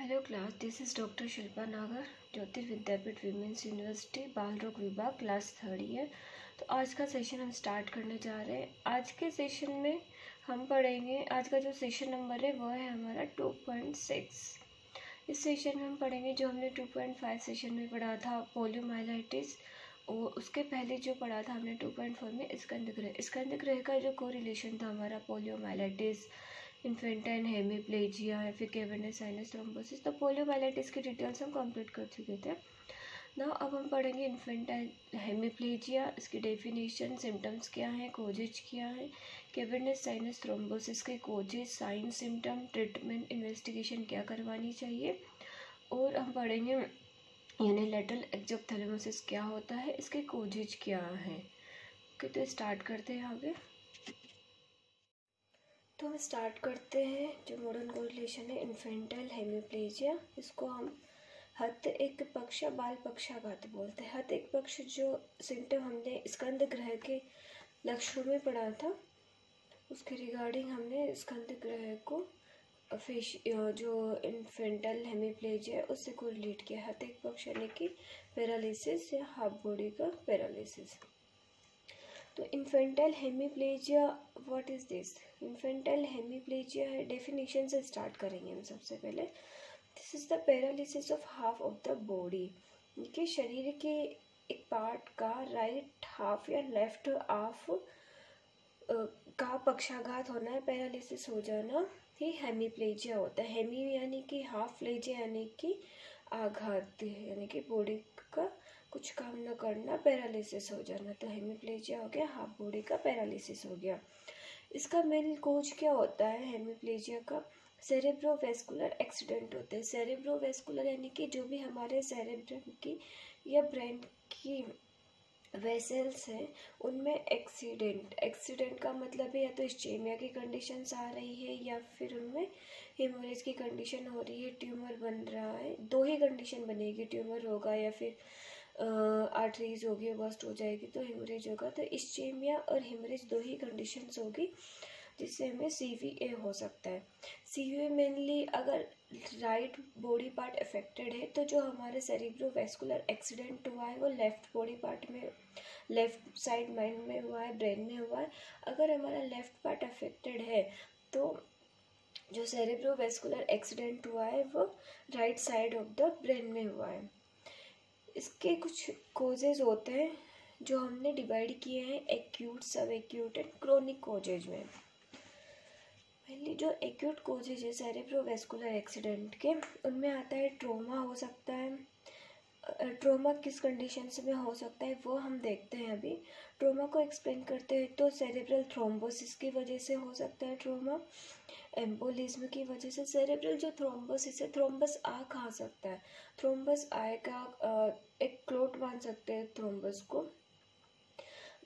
Hello class, this is doctor Shilpa नागर, ज्योतिर्विद्यापीठ women's university बाल रोग विभाग, क्लास 3rd ईयर। तो आज का सेशन हम स्टार्ट करने जा रहे हैं। आज के सेशन में हम पढ़ेंगे, आज का जो सेशन नंबर है वो है हमारा 2.6। इस सेशन में हम पढ़ेंगे जो हमने 2.5 सेशन में पढ़ा था पोलियोमाइलाइटिस, और उसके पहले जो पढ़ा था हमने 2.4 में स्कंदग्रह का जो कोरिलेशन था हमारा पोलियोमाइलाइटिस, इन्फेंटाइल हेमीप्लेजिया या फिर कैवर्नस साइनस थ्रोम्बोसिस। तो पोलियोमाइलाइटिस की डिटेल्स हम कंप्लीट कर चुके थे ना। अब हम पढ़ेंगे इन्फेंटाइल हेमीप्लेजिया, इसकी डेफिनेशन, सिम्टम्स क्या हैं, कोजेज क्या है, कैवर्नस साइनस थ्रोम्बोसिस के causes, sign, symptom, treatment, investigation क्या करवानी चाहिए। और हम पढ़ेंगे यूनिलैटरल एक्जोप्थैलेमोसिस क्या होता है, इसके कोजेज क्या हैं। ओके, तो स्टार्ट करते हैं आगे। तो हम स्टार्ट करते हैं। जो मॉडर्न कोरिलेशन है इन्फेंटाइल हेमीप्लेजिया, इसको हम हत एक पक्ष या बाल पक्षाघात बोलते हैं। हत एक पक्ष जो सिम्टम हमने स्कंद ग्रह के लक्षणों में पढ़ा था, उसके रिगार्डिंग हमने स्कंद ग्रह को जो इन्फेंटाइल हेमीप्लेजिया है उससे कोरिलेट किया। हत एक पक्ष यानी कि पैरालिसिस या हाफ बॉडी का पैरालिसिस। तो infantile hemiplegia, what is this? Infantile hemiplegia है, डेफिनेशन से स्टार्ट करेंगे हम सबसे पहले। This is the paralysis of half of the body, कि शरीर के एक पार्ट का राइट हाफ या लेफ्ट हाफ का पक्षाघात होना है, पैरालिसिस हो जाना ही हेमीप्लेजिया होता है। हेमी यानी कि हाफ, प्लेजिया यानी कि आघात, यानी कि बॉडी का कुछ काम न करना, पैरालिसिस हो जाना। तो हेमीप्लेजिया हो गया, हाफ बॉडी का पैरालिसिस हो गया। इसका मेन कोज क्या होता है हेमीप्लेजिया का? सेरेब्रोवेस्कुलर एक्सीडेंट होते हैं। सेरेब्रोवेस्कुलर यानी कि जो भी हमारे सेरेब्रम की या ब्रेन की वेसल्स हैं उनमें एक्सीडेंट का मतलब है या तो इस्चेमिया की कंडीशंस आ रही है या फिर उनमें हेमोरेज की कंडीशन हो रही है, ट्यूमर बन रहा है। दो ही कंडीशन बनेगी, ट्यूमर होगा या फिर आर्टरीज होगी, बस्ट हो जाएगी तो हेमोरेज होगा। तो इस्चेमिया और हेमोरेज दो ही कंडीशंस होगी जिससे हमें CVA हो सकता है। CVA मेनली अगर राइट बॉडी पार्ट अफेक्टेड है तो जो हमारे सेरिब्रोवेस्कुलर एक्सीडेंट हुआ है वो लेफ्ट बॉडी पार्ट में, लेफ्ट साइड माइंड में हुआ है, ब्रेन में हुआ है। अगर हमारा लेफ्ट पार्ट अफेक्टेड है तो जो सेरिब्रोवेस्कुलर एक्सीडेंट हुआ है वो right side of the brain में हुआ है। इसके कुछ कोजेज होते हैं जो हमने डिवाइड किए हैं एक्यूट, सब एक्यूट एंड क्रोनिक कोजेज में। पहले जो एक्यूट कोजेज है सेरेब्रोवेस्कुलर एक्सीडेंट के, उनमें आता है ट्रोमा हो सकता है। ट्रोमा किस कंडीशंस में हो सकता है वो हम देखते हैं अभी। ट्रोमा को एक्सप्लेन करते हैं तो सेरेब्रल थ्रोम्बोसिस की वजह से हो सकता है ट्रोमा, एम्बोलिज्म की वजह से। सेरेब्रल जो थ्रोम्बोसिस है, थ्रोम्बस आ कहाँ सकता है? थ्रोम्बस आएगा, एक क्लोट मान सकते हैं थ्रोम्बस को,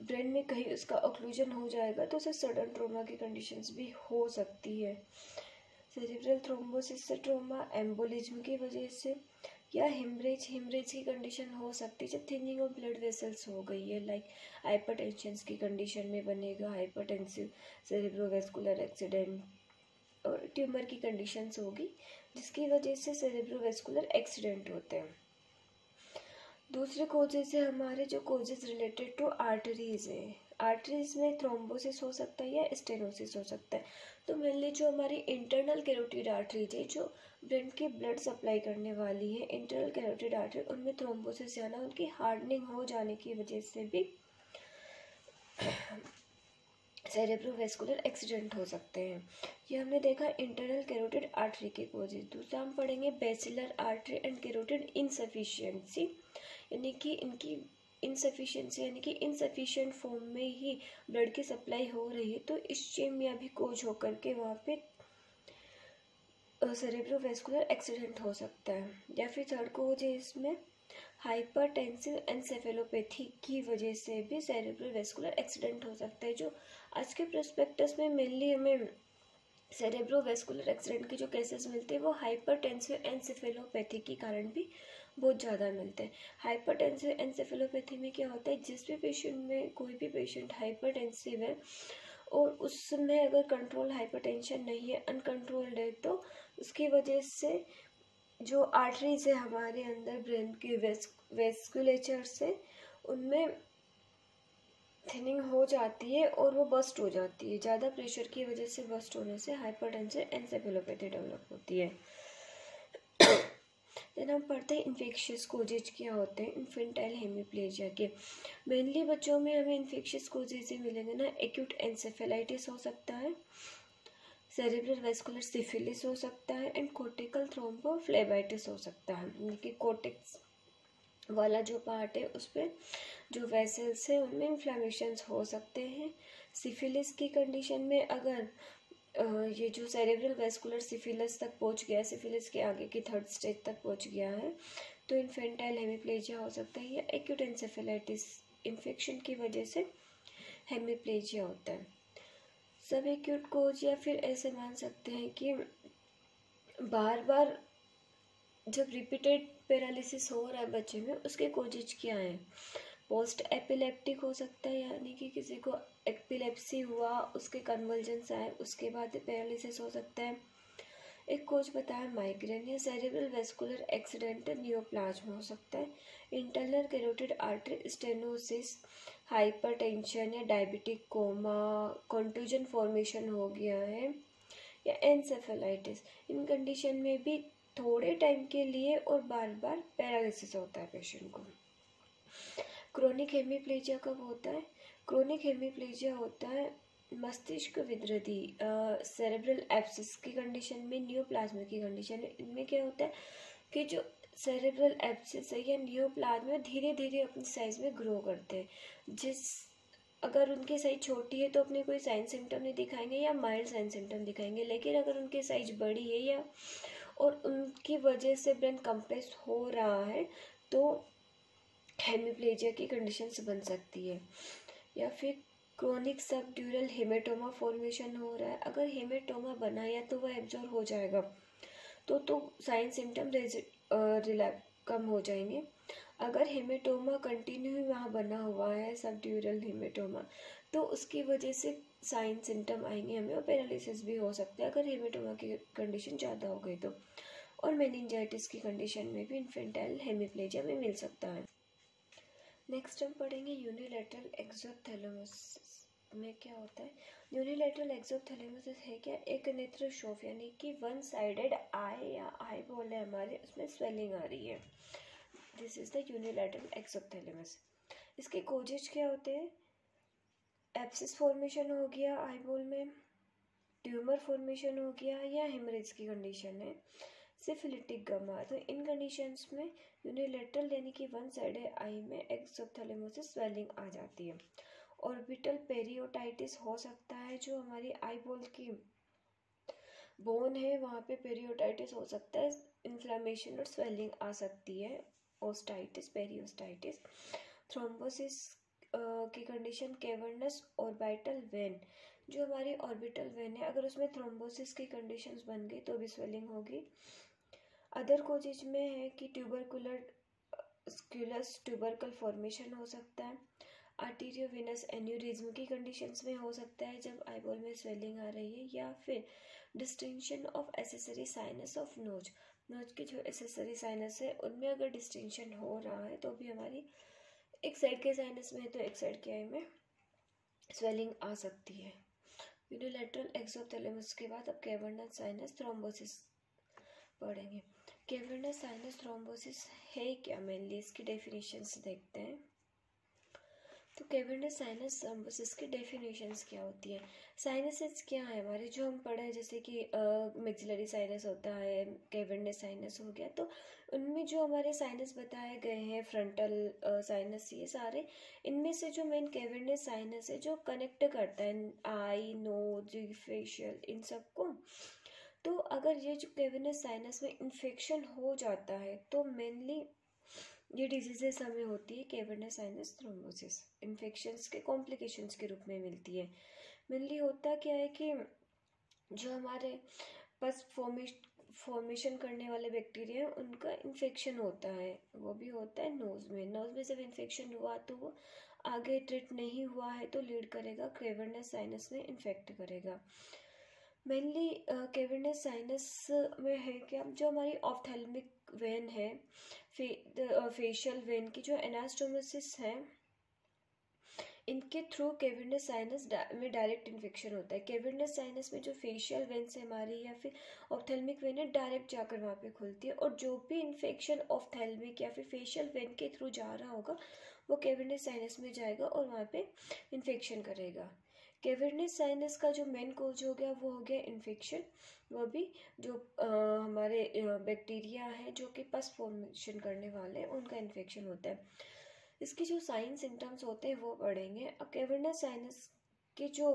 ब्रेन में कहीं उसका ऑक्लूजन हो जाएगा तो उसे सडन ट्रोमा की कंडीशंस भी हो सकती है। सेरेब्रल थ्रोम्बोसिस से ट्रोमा, एम्बोलिज्म की वजह से, या हिमरेज की कंडीशन हो सकती है जब थिनिंग ऑफ ब्लड वेसल्स हो गई है, लाइक हाइपरटेंशन की कंडीशन में बनेगा हाइपरटेंसिव सेरेब्रोवेस्कुलर एक्सीडेंट, और ट्यूमर की कंडीशंस होगी जिसकी वजह से सेरेब्रोवेस्कुलर एक्सीडेंट होते हैं। दूसरे कोजेज से हमारे जो कोजेज रिलेटेड टू आर्टरीज है, आर्टरीज में थ्रोम्बोसिस हो सकता है या स्टेनोसिस हो सकता है। तो मेनली जो हमारी इंटरनल कैरोटिड आर्टरीज है जो ब्रेन की ब्लड सप्लाई करने वाली है, इंटरनल कैरोटिड आर्टरी, उनमें थ्रोम्बोसिस यानी उनकी हार्डनिंग हो जाने की वजह से भी सेरेब्रोवेस्कुलर एक्सीडेंट हो सकते हैं। ये हमने देखा इंटरनल कैरोटिड आर्टरी के कोजेज। दूसरा हम पढ़ेंगे basilar artery and carotid insufficiency, यानी कि इनकी इनसफिशिएंसी यानी कि इनसफिशिएंट फॉर्म में ही ब्लड की सप्लाई हो रही है तो इस्चेमिया भी कोज होकर के वहाँ पे सेरेब्रोवेस्कुलर एक्सीडेंट हो सकता है। या फिर थर्ड कोज है इसमें हाइपरटेंसिव एन्सेफेलोपैथी की वजह से भी सेरेब्रोवेस्कुलर एक्सीडेंट हो सकता है। जो आज के प्रोस्पेक्टस में मेनली हमें सेरेब्रोवेस्कुलर एक्सीडेंट के जो केसेस मिलते हैं वो हाइपरटेंसिव एन्सेफेलोपैथी के कारण भी बहुत ज़्यादा मिलते हैं। हाइपरटेंसिव एन्सेफेलोपैथी में क्या होता है, जिस भी पेशेंट में, कोई भी पेशेंट हाइपरटेंसिव है और उसमें अगर कंट्रोल हाइपरटेंशन नहीं है, अनकंट्रोल्ड है, तो उसकी वजह से जो आर्टरीज है हमारे अंदर ब्रेन की वेस्कुलेचर से, उनमें थिनिंग हो जाती है और वो बस्ट हो जाती है। ज़्यादा प्रेशर की वजह से बस्ट होने से हाइपरटेंसिव एन्सेफेलोपैथी डेवलप होती है। देन हम पढ़ते हैं इन्फेक्शियस कोजेज क्या होते हैं इन्फेंटाइल हेमीप्लेजिया के। मेनली बच्चों में हमें इन्फेक्शियस कोजेज ही मिलेंगे ना। एक्यूट एन्सेफेलाइटिस हो सकता है, सेरेब्रल वेस्कुलर सिफिलिस हो सकता है, एंड कोर्टिकल थ्रोम्बोफ्लेबाइटिस हो सकता है। यानी कि कोर्टेक्स वाला जो पार्ट है उस पर जो वेसल्स है उनमें इन्फ्लामेशंस हो सकते हैं। सिफिलिस की कंडीशन में अगर ये जो सेरेब्रल वेस्कुलर सिफिलिस तक पहुंच गया, सिफिलिस के आगे की थर्ड स्टेज तक पहुंच गया है, तो इन्फेंटाइल हेमीप्लेजिया हो सकता है, या एक्यूट एन्सेफेलाइटिस इन्फेक्शन की वजह से हेमीप्लेजिया होता है। सब एक्यूट कोज, या फिर ऐसे मान सकते हैं कि बार बार जब रिपीटेड पैरालिसिस हो रहा है बच्चे में, उसके कोजेज क्या हैं। पोस्ट एपिलेप्टिक हो सकता है, यानी कि किसी को एपिलेप्सी हुआ, उसके कन्वल्जन्स आए, उसके बाद पैरालिसिस हो सकता है। एक कोच बताया माइग्रेन या सेरेब्रल वेस्कुलर एक्सीडेंटल नियोप्लाज्मा हो सकता है। Internal carotid artery stenosis, hypertension या डायबिटिक कोमा, कॉन्ट्यूजन फॉर्मेशन हो गया है, या एन्सेफेलाइटिस। इन कंडीशन में भी थोड़े टाइम के लिए और बार बार पैरालिसिस होता है पेशेंट को। क्रोनिक हेमीप्लेजिया कब होता है? क्रोनिक हेमीप्लेजिया होता है मस्तिष्क विद्रति, सेरेब्रल एब्सिस की कंडीशन में, नियोप्लाज्मा की कंडीशन में। इनमें क्या होता है कि जो सेरेब्रल एब्सिस है या नियोप्लाज्मा धीरे धीरे अपनी साइज में ग्रो करते हैं। अगर उनकी साइज छोटी है तो अपने कोई साइन सिम्टम नहीं दिखाएंगे या माइल्ड साइन सिम्टम दिखाएंगे, लेकिन अगर उनकी साइज बड़ी है या और उनकी वजह से ब्रेन कंप्रेस हो रहा है तो हेमीप्लेजिया की कंडीशंस बन सकती है। या फिर क्रोनिक सबड्यूरल हेमेटोमा फॉर्मेशन हो रहा है। अगर हेमेटोमा बना या तो वह एब्जॉर्ब हो जाएगा तो साइन सिम्टम कम हो जाएंगे। अगर हेमेटोमा कंटिन्यू वहाँ बना हुआ है, सबड्यूरल हेमेटोमा, तो उसकी वजह से साइन सिम्टम आएंगे हमें, और पैरालिसिस भी हो सकता है अगर हेमेटोमा की कंडीशन ज़्यादा हो गई तो। और मेनिंजाइटिस की कंडीशन में भी इन्फेंटाइल हेमीप्लेजिया में मिल सकता है। नेक्स्ट हम पढ़ेंगे यूनिलैटरल एक्सोथैलेमोसिस में क्या होता है। यूनिलैटरल एक्सोथैलेमोसिस है क्या? एक नेत्र शोफ, यानी कि वन साइडेड आई या आई बॉल है हमारे, उसमें स्वेलिंग आ रही है। This is the unilateral exophthalmos. इसके कोजेज क्या होते हैं? एब्सिस फॉर्मेशन हो गया आई बॉल में, ट्यूमर फॉर्मेशन हो गया, या हेमरेज की कंडीशन है, सिफिलिटिक गमा। तो इन कंडीशंस में यूनिलेटरल यानी कि वन साइडेड आई में एक्सोथैलेमोसिस स्वेलिंग आ जाती है। ऑर्बिटल पेरियोटाइटिस हो सकता है, जो हमारी आई बॉल की बोन है वहाँ पे पेरियोटाइटिस हो सकता है, इन्फ्लेमेशन और स्वेलिंग आ सकती है, ओस्टाइटिस, पेरियोस्टाइटिस। थ्रोम्बोसिस की कंडीशन कैवर्नस ऑर्बिटल वेन, जो हमारी ऑर्बिटल वेन है, अगर उसमें थ्रोम्बोसिस की कंडीशंस बन गई तो भी स्वेलिंग होगी। अदर कोजेज में है कि ट्यूबरकुलर स्क्यूलस ट्यूबरकल फॉर्मेशन हो सकता है। आर्टीरियोवेनस एन्यूरिज्म की कंडीशंस में हो सकता है जब आईबॉल में स्वेलिंग आ रही है, या फिर distinction of accessory sinus of nose, nose की जो एसेसरी साइनस है उनमें अगर डिस्टिंक्शन हो रहा है तो भी हमारी एक साइड के साइनस में है तो एक साइड के आई में स्वेलिंग आ सकती है। यूनिलैटरल एक्सोथैलेमस के बाद अब कैवर्नस साइनस थ्रोम्बोसिस पढ़ेंगे। कैवर्नस साइनस थ्रोम्बोसिस है क्या? मेनली इसकी डेफिनेशंस देखते हैं। तो कैवर्नस साइनस थ्रोम्बोसिस की डेफिनेशंस क्या होती है? साइनसेस क्या है हमारे, जो हम पढ़े हैं, जैसे कि मैक्सिलरी साइनस होता है, कैवर्नस साइनस हो गया, तो उनमें जो हमारे साइनस बताए गए हैं, फ्रंटल साइनस, ये सारे, इनमें से जो मेन कैवर्नस साइनस है जो कनेक्ट करता है आई, नोज, फेशियल, इन सबको। तो अगर ये जो कैवर्नस साइनस में इन्फेक्शन हो जाता है तो मेनली ये डिजीजेस हमें होती है कैवर्नस साइनस थ्रोम्बोसिस, इन्फेक्शंस के कॉम्प्लिकेशंस के रूप में मिलती है। मेनली होता क्या है कि जो हमारे पास फॉर्मेशन करने वाले बैक्टीरिया उनका इन्फेक्शन होता है, वो भी होता है नोज में। नोज में जब इन्फेक्शन हुआ तो वो आगे ट्रीट नहीं हुआ है तो लीड करेगा कैवर्नस साइनस में इन्फेक्ट करेगा। मेनली कैवर्नस साइनस में है क्या, जो हमारी ऑफ्थेल्मिक वेन है, फेशियल वेन की जो एनास्टोमोसिस है, इनके थ्रू कैवर्नस साइनस में डायरेक्ट इन्फेक्शन होता है। कैवर्नस साइनस में जो फेशियल वेन से हमारी या फिर ऑफ्थेल्मिक वेन है, डायरेक्ट जाकर वहाँ पे खुलती है, और जो भी इन्फेक्शन ऑफ्थेल्मिक या फिर फेशियल वेन के थ्रू जा रहा होगा वो कैवर्नस साइनस में जाएगा और वहाँ पे इन्फेक्शन करेगा। कैवर्नस साइनस का जो मेन कोज हो गया वो हो गया इन्फेक्शन, वो भी जो हमारे बैक्टीरिया है जो कि पस फॉर्मेशन करने वाले हैं उनका इन्फेक्शन होता है। इसके जो साइन सिम्टम्स होते हैं वो पढ़ेंगे। अब कैवर्नस साइनस के जो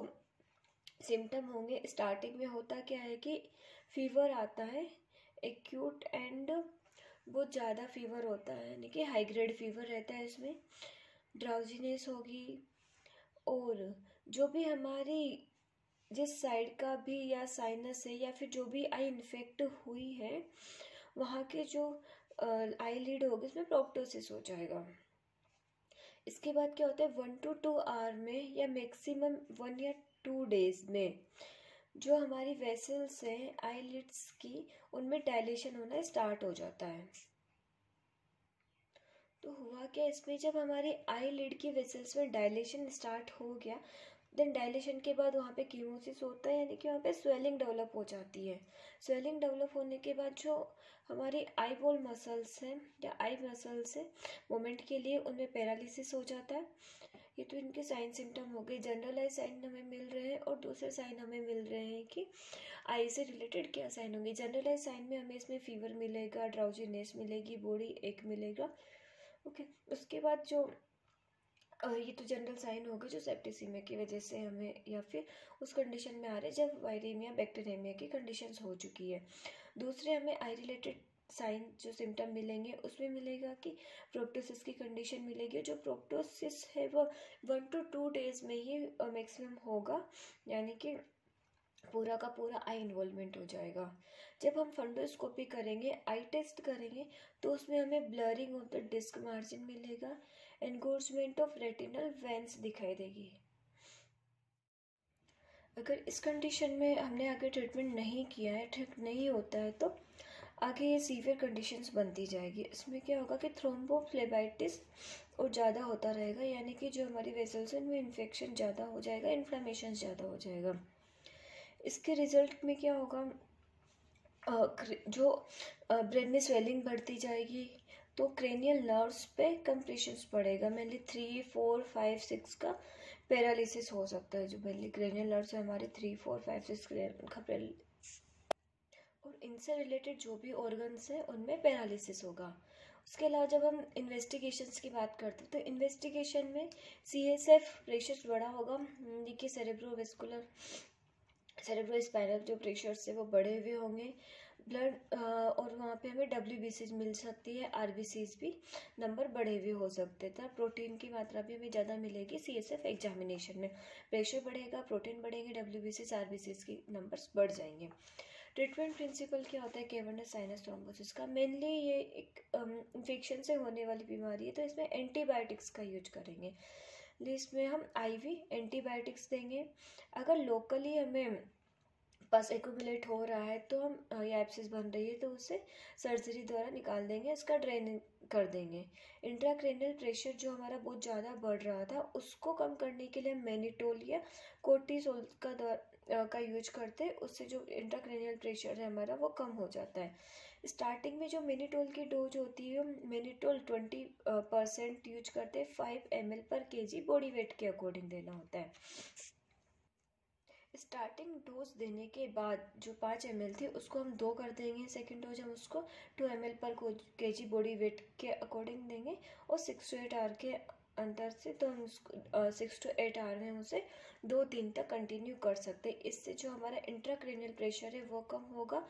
सिम्टम होंगे, स्टार्टिंग में होता क्या है कि फीवर आता है, एक्यूट एंड बहुत ज़्यादा फीवर होता है, यानी कि हाई ग्रेड फीवर रहता है इसमें। ड्राउजीनेस होगी, और जो भी हमारी जिस साइड का भी या साइनस है या फिर जो भी आई इन्फेक्ट हुई है वहाँ के जो आई लीड होगी उसमें प्रोक्टोसिस हो जाएगा। इसके बाद क्या होता है, 1 to 2 आवर में या मैक्सिमम 1 या 2 डेज में जो हमारी वेसल्स हैं आईलिड्स की, उनमें डायलेशन होना स्टार्ट हो जाता है। तो हुआ क्या इसमें, जब हमारी आईलिड की वेसल्स में डायलेशन स्टार्ट हो गया, देन डायलेशन के बाद वहाँ पे कीमोसिस होता है, यानी कि वहाँ पे स्वेलिंग डेवलप हो जाती है। स्वेलिंग डेवलप होने के बाद जो हमारी आई बॉल मसल्स हैं या आई मसल्स हैं, मोमेंट के लिए उनमें पैरालिसिस हो जाता है। ये तो इनके साइन सिम्टम हो गए। जनरलाइज साइन हमें मिल रहे हैं, और दूसरे साइन हमें मिल रहे हैं कि आई से रिलेटेड क्या साइन होंगे। जनरलाइज साइन में हमें इसमें फीवर मिलेगा, ड्राउजीनेस मिलेगी, बॉडी एक मिलेगा। ओके, उसके बाद जो ये तो जनरल साइन हो गए जो सेप्टिसीमिया की वजह से हमें या फिर उस कंडीशन में आ रहे हैं जब वायरेमिया बैक्टीरियमिया की कंडीशंस हो चुकी है। दूसरे हमें आई रिलेटेड साइन जो सिम्टम मिलेंगे उसमें मिलेगा कि प्रोक्टोसिस की कंडीशन मिलेगी। जो प्रोक्टोसिस है वो 1 to 2 डेज में ही मैक्सिमम होगा, यानी कि पूरा का पूरा आई इन्वॉल्वमेंट हो जाएगा। जब हम फंडोस्कोपी करेंगे, आई टेस्ट करेंगे, तो उसमें हमें blurring of the disc margin मिलेगा, एनगोर्समेंट ऑफ रेटिनल वेंस दिखाई देगी। अगर इस कंडीशन में हमने आगे ट्रीटमेंट नहीं किया है, ठीक नहीं होता है, तो आगे ये सीवियर कंडीशंस बनती जाएगी। इसमें क्या होगा कि थ्रोम्बोफ्लेबाइटिस और ज़्यादा होता रहेगा, यानी कि जो हमारी वेसल्स हैं उनमें इन्फेक्शन ज़्यादा हो जाएगा, इन्फ्लामेशन ज़्यादा हो जाएगा। इसके रिजल्ट में क्या होगा, जो ब्रेन में स्वेलिंग बढ़ती जाएगी, तो क्रेनियल नर्व्स पे कंप्रेशंस पड़ेगा। मेनली 3, 4, 5, 6 का पैरालिसिस हो सकता है। जो मेनली क्रेनियल नर्व्स है हमारे 3, 4, 5, 6 का और इनसे रिलेटेड जो भी ऑर्गन्स हैं उनमें पैरालिसिस होगा। उसके अलावा जब हम इन्वेस्टिगेशंस की बात करते हैं, तो इन्वेस्टिगेशन में CSF प्रेशर्स बड़ा होगा, देखिए सेरेब्रोस्पाइनल जो प्रेशर्स है वो बढ़े हुए होंगे। ब्लड और वहाँ पे हमें WBCs मिल सकती है, RBCs भी नंबर बढ़े हुए हो सकते हैं। प्रोटीन की मात्रा भी हमें ज़्यादा मिलेगी CSF एग्जामिनेशन में। प्रेशर बढ़ेगा, प्रोटीन बढ़ेंगे, WBCs RBCs की नंबर्स बढ़ जाएंगे। ट्रीटमेंट प्रिंसिपल क्या होता है कैवर्नस साइनस थ्रोम्बोसिस का, मेनली ये एक इन्फेक्शन से होने वाली बीमारी है, तो इसमें एंटीबायोटिक्स का यूज करेंगे। इसमें हम IV एंटीबायोटिक्स देंगे। अगर लोकली हमें पस एक्यूमुलेट हो रहा है तो हम या एब्सिस बन रही है तो उसे सर्जरी द्वारा निकाल देंगे, इसका ड्रेन कर देंगे। इंट्राक्रेनियल प्रेशर जो हमारा बहुत ज़्यादा बढ़ रहा था उसको कम करने के लिए हम मैनिटोल या कोर्टिसोल का यूज करते हैं, उससे जो इंट्राक्रेनियल प्रेशर है हमारा वो कम हो जाता है। स्टार्टिंग में जो मैनिटोल की डोज होती है, मैनिटोल 20% यूज करते हैं, 5 ml पर kg बॉडी वेट के अकॉर्डिंग देना होता है। स्टार्टिंग डोज देने के बाद जो 5 ml थी उसको हम 2 कर देंगे, सेकेंड डोज हम उसको 2 ml पर kg बॉडी वेट के अकॉर्डिंग देंगे, और 6 to 8 आवर के अंतर से, तो हम उसको 6 to 8 आवर में उसे 2-3 तक कंटिन्यू कर सकते हैं। इससे जो हमारा इंट्राक्रेनियल प्रेशर है वो कम होगा,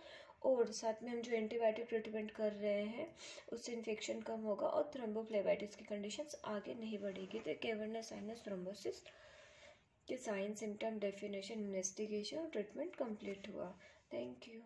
और साथ में हम जो एंटीबायोटिक ट्रीटमेंट कर रहे हैं उससे इन्फेक्शन कम होगा, और थ्रोम्बोफ्लेबाइटिस की कंडीशंस आगे नहीं बढ़ेगी। तो कैवर्नस साइनस थ्रोम्बोसिस के साइन सिम्टम डेफिनेशन इन्वेस्टिगेशन और ट्रीटमेंट कंप्लीट हुआ। Thank you.